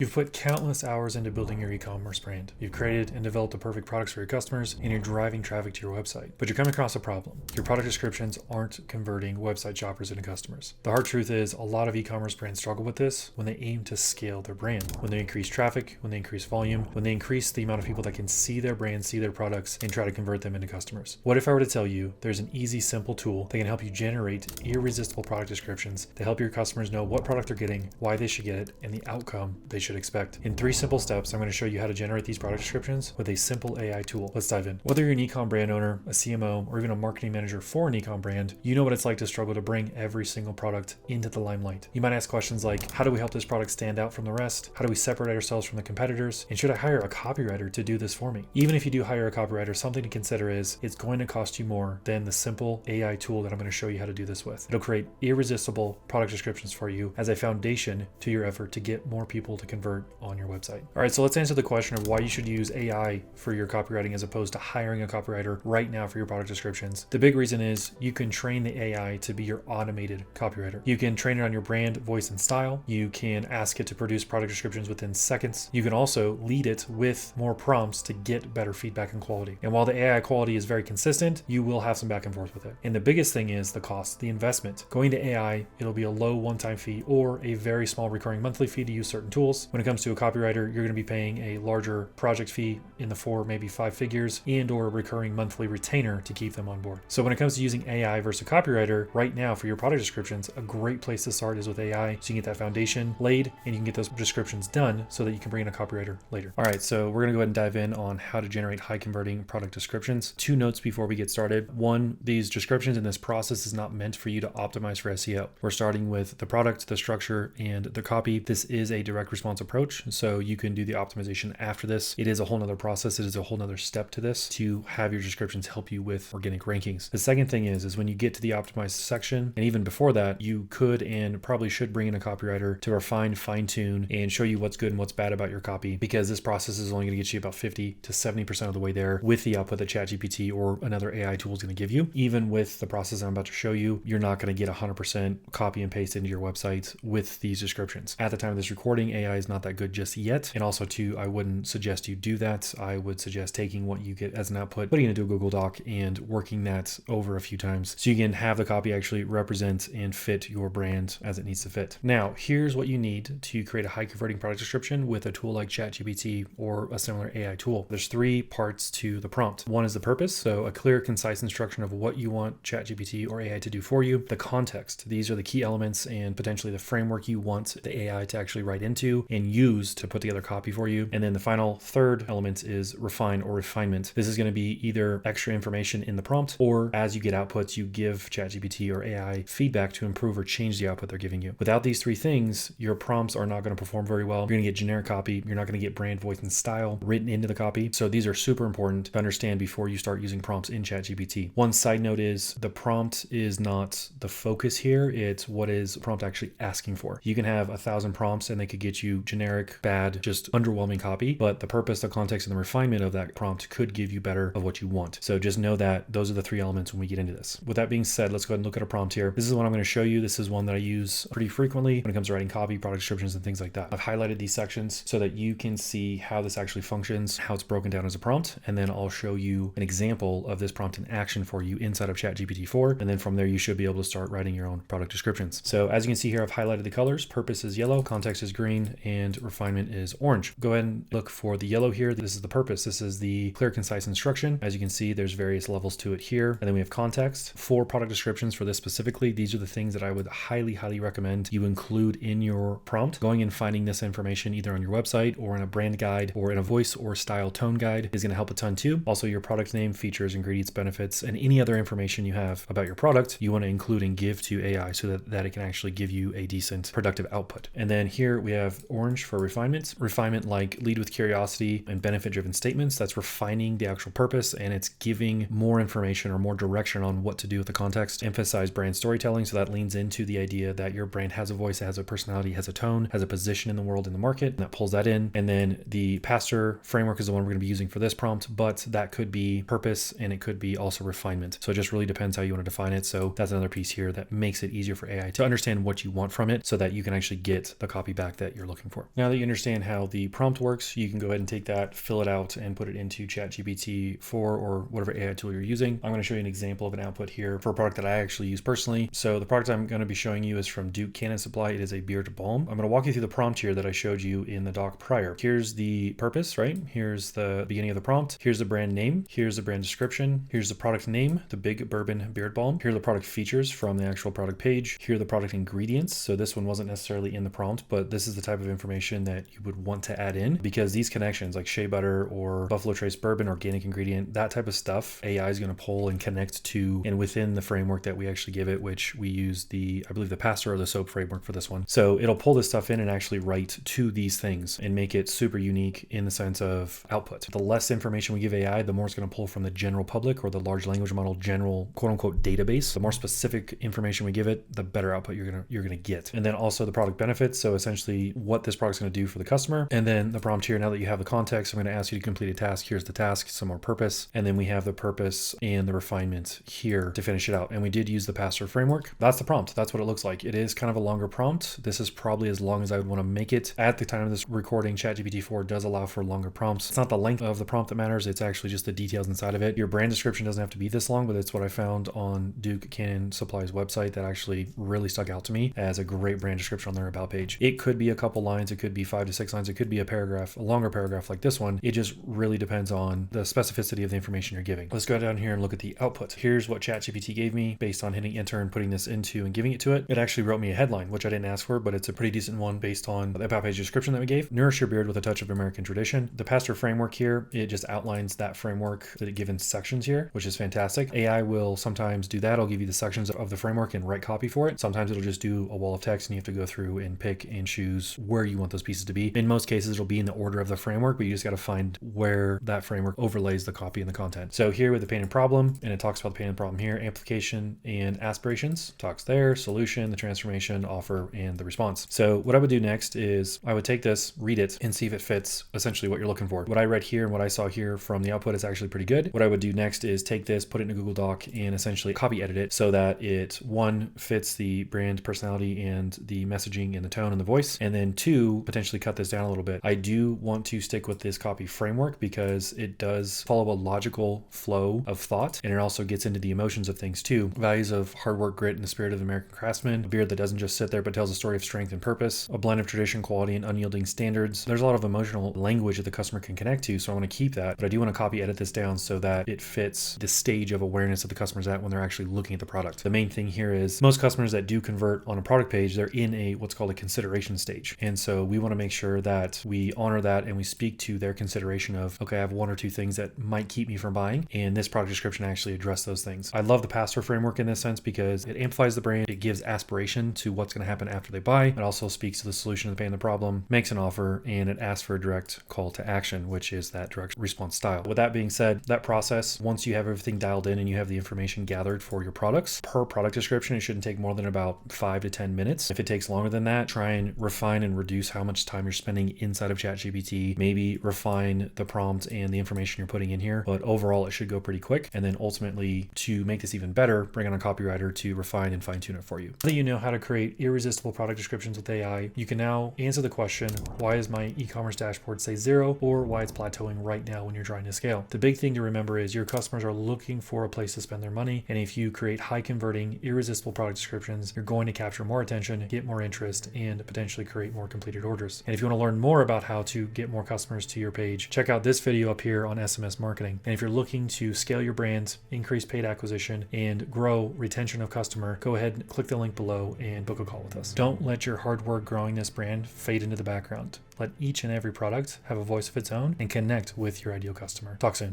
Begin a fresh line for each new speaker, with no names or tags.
You've put countless hours into building your e-commerce brand. You've created and developed the perfect products for your customers, and you're driving traffic to your website. But you're coming across a problem. Your product descriptions aren't converting website shoppers into customers. The hard truth is a lot of e-commerce brands struggle with this when they aim to scale their brand. When they increase traffic, when they increase volume, when they increase the amount of people that can see their brand, see their products, and try to convert them into customers. What if I were to tell you there's an easy, simple tool that can help you generate irresistible product descriptions to help your customers know what product they're getting, why they should get it, and the outcome they should expect. In 3 simple steps, I'm going to show you how to generate these product descriptions with a simple AI tool. Let's dive in. Whether you're an e-com brand owner, a CMO, or even a marketing manager for an e-com brand, you know what it's like to struggle to bring every single product into the limelight. You might ask questions like, how do we help this product stand out from the rest? How do we separate ourselves from the competitors? And should I hire a copywriter to do this for me? Even if you do hire a copywriter, something to consider is it's going to cost you more than the simple AI tool that I'm going to show you how to do this with. It'll create irresistible product descriptions for you as a foundation to your effort to get more people to convert on your website. All right, so let's answer the question of why you should use AI for your copywriting as opposed to hiring a copywriter right now for your product descriptions. The big reason is you can train the AI to be your automated copywriter. You can train it on your brand, voice, and style. You can ask it to produce product descriptions within seconds. You can also lead it with more prompts to get better feedback and quality. And while the AI quality is very consistent, you will have some back and forth with it. And the biggest thing is the cost, the investment. Going to AI, it'll be a low one-time fee or a very small recurring monthly fee to use certain tools. When it comes to a copywriter, you're going to be paying a larger project fee in the 4, maybe 5 figures and or a recurring monthly retainer to keep them on board. So when it comes to using AI versus a copywriter, right now for your product descriptions, a great place to start is with AI. So you can get that foundation laid and you can get those descriptions done so that you can bring in a copywriter later. All right, so we're going to go ahead and dive in on how to generate high converting product descriptions. 2 notes before we get started. 1, these descriptions in this process is not meant for you to optimize for SEO. We're starting with the product, the structure, and the copy. This is a direct response approach, so you can do the optimization after this. It is a whole nother process. It is a whole nother step to this to have your descriptions help you with organic rankings. The second thing is when you get to the optimized section, and even before that, you could and probably should bring in a copywriter to refine, fine tune, and show you what's good and what's bad about your copy, because this process is only going to get you about 50 to 70% of the way there with the output that ChatGPT or another AI tool is going to give you. Even with the process I'm about to show you, you're not going to get 100% copy and paste into your website with these descriptions. At the time of this recording, AI is not that good just yet. And also too, I wouldn't suggest you do that. I would suggest taking what you get as an output, putting it into a Google Doc and working that over a few times so you can have the copy actually represent and fit your brand as it needs to fit. Now, here's what you need to create a high converting product description with a tool like ChatGPT or a similar AI tool. There's 3 parts to the prompt. 1 is the purpose, so a clear, concise instruction of what you want ChatGPT or AI to do for you. The context, these are the key elements and potentially the framework you want the AI to actually write into and use to put together copy for you. And then the final 3rd element is refine or refinement. This is going to be either extra information in the prompt, or as you get outputs, you give ChatGPT or AI feedback to improve or change the output they're giving you. Without these 3 things, your prompts are not going to perform very well. You're going to get generic copy. You're not going to get brand, voice, and style written into the copy. So these are super important to understand before you start using prompts in ChatGPT. One side note is the prompt is not the focus here. It's what is the prompt actually asking for. You can have 1,000 prompts and they could get you generic, bad, just underwhelming copy, but the purpose, the context, and the refinement of that prompt could give you better of what you want. So just know that those are the 3 elements when we get into this. With that being said, let's go ahead and look at a prompt here. This is what I'm going to show you. This is one that I use pretty frequently when it comes to writing copy, product descriptions, and things like that. I've highlighted these sections so that you can see how this actually functions, how it's broken down as a prompt, and then I'll show you an example of this prompt in action for you inside of ChatGPT 4, and then from there you should be able to start writing your own product descriptions. So as you can see here, I've highlighted the colors. Purpose is yellow, context is green, and refinement is orange. Go ahead and look for the yellow here. This is the purpose. This is the clear, concise instruction. As you can see, there's various levels to it here. And then we have context. 4 product descriptions for this specifically. These are the things that I would highly recommend you include in your prompt. Going and finding this information either on your website or in a brand guide or in a voice or style tone guide is going to help a ton too. Also, your product name, features, ingredients, benefits, and any other information you have about your product, you want to include and give to AI so that it can actually give you a decent productive output. And then here we have orange for refinement. Refinement like lead with curiosity and benefit driven statements. That's refining the actual purpose and it's giving more information or more direction on what to do with the context. Emphasize brand storytelling. So that leans into the idea that your brand has a voice, it has a personality, has a tone, has a position in the world, in the market, and that pulls that in. And then the pastor framework is the one we're going to be using for this prompt, but that could be purpose and it could be also refinement. So it just really depends how you want to define it. So that's another piece here that makes it easier for AI to understand what you want from it so that you can actually get the copy back that you're looking for. looking for. Now that you understand how the prompt works, you can go ahead and take that, fill it out, and put it into ChatGPT 4 or whatever AI tool you're using. I'm going to show you an example of an output here for a product that I actually use personally. So the product I'm going to be showing you is from Duke Cannon Supply. It is a beard balm. I'm going to walk you through the prompt here that I showed you in the doc prior. Here's the purpose, right? Here's the beginning of the prompt. Here's the brand name. Here's the brand description. Here's the product name, the Big Bourbon Beard Balm. Here are the product features from the actual product page. Here are the product ingredients. So this one wasn't necessarily in the prompt, but this is the type of information that you would want to add in, because these connections like shea butter or Buffalo Trace bourbon, organic ingredient, that type of stuff, AI is going to pull and connect to and within the framework that we actually give it, which we use I believe the pasta or the soap framework for this one. So it'll pull this stuff in and actually write to these things and make it super unique in the sense of output. The less information we give AI, the more it's going to pull from the general public or the large language model general quote unquote database. The more specific information we give it, the better output you're gonna get. And then also the product benefits. So essentially what this product's going to do for the customer. And then the prompt here, now that you have the context, I'm going to ask you to complete a task. Here's the task, some more purpose. And then we have the purpose and the refinement here to finish it out. And we did use the passer framework. That's the prompt. That's what it looks like. It is kind of a longer prompt. This is probably as long as I would want to make it. At the time of this recording, ChatGPT 4 does allow for longer prompts. It's not the length of the prompt that matters. It's actually just the details inside of it. Your brand description doesn't have to be this long, but it's what I found on Duke Cannon Supply's website that actually really stuck out to me as a great brand description on their about page. It could be a couple lines. It could be 5 to 6 lines. It could be a paragraph, a longer paragraph like this one. It just really depends on the specificity of the information you're giving. Let's go down here and look at the output. Here's what ChatGPT gave me based on hitting enter and putting this into and giving it to it. It actually wrote me a headline, which I didn't ask for, but it's a pretty decent one based on the about page description that we gave. Nourish your beard with a touch of American tradition. The pastor framework here, it just outlines that framework that it gives in sections here, which is fantastic. AI will sometimes do that. I'll give you the sections of the framework and write copy for it. Sometimes it'll just do a wall of text and you have to go through and pick and choose where you want those pieces to be. In most cases, it'll be in the order of the framework, but you just got to find where that framework overlays the copy and the content. So here with the pain and problem, and it talks about the pain and problem here, amplification and aspirations, talks there, solution, the transformation, offer, and the response. So what I would do next is I would take this, read it, and see if it fits essentially what you're looking for. What I read here and what I saw here from the output is actually pretty good. What I would do next is take this, put it in a Google Doc, and essentially copy edit it so that it, one, fits the brand personality and the messaging and the tone and the voice, and then two, potentially cut this down a little bit. I do want to stick with this copy framework because it does follow a logical flow of thought, and it also gets into the emotions of things too. Values of hard work, grit, and the spirit of the American craftsman, a beard that doesn't just sit there but tells a story of strength and purpose, a blend of tradition, quality, and unyielding standards. There's a lot of emotional language that the customer can connect to, so I want to keep that, but I do want to copy edit this down so that it fits the stage of awareness that the customer's at when they're actually looking at the product. The main thing here is most customers that do convert on a product page, they're in a what's called a consideration stage. And so we want to make sure that we honor that and we speak to their consideration of, okay, I have one or two things that might keep me from buying, and this product description actually address those things. I love the pastor framework in this sense because it amplifies the brand, it gives aspiration to what's going to happen after they buy. It also speaks to the solution of the pain, the problem, makes an offer, and it asks for a direct call to action, which is that direct response style. With that being said, that process, once you have everything dialed in and you have the information gathered for your products, per product description, it shouldn't take more than about 5 to 10 minutes. If it takes longer than that, try and refine and reduce how much time you're spending inside of ChatGPT, maybe refine the prompt and the information you're putting in here, but overall it should go pretty quick. And then ultimately, to make this even better, bring on a copywriter to refine and fine tune it for you. Now that you know how to create irresistible product descriptions with AI, you can now answer the question, why is my e-commerce dashboard say 0, or why it's plateauing right now when you're trying to scale. The big thing to remember is your customers are looking for a place to spend their money, and if you create high converting, irresistible product descriptions, you're going to capture more attention, get more interest, and potentially create more completed orders. And if you want to learn more about how to get more customers to your page, check out this video up here on SMS marketing. And if you're looking to scale your brand, increase paid acquisition, and grow retention of customer, go ahead and click the link below and book a call with us. Don't let your hard work growing this brand fade into the background. Let each and every product have a voice of its own and connect with your ideal customer. Talk soon.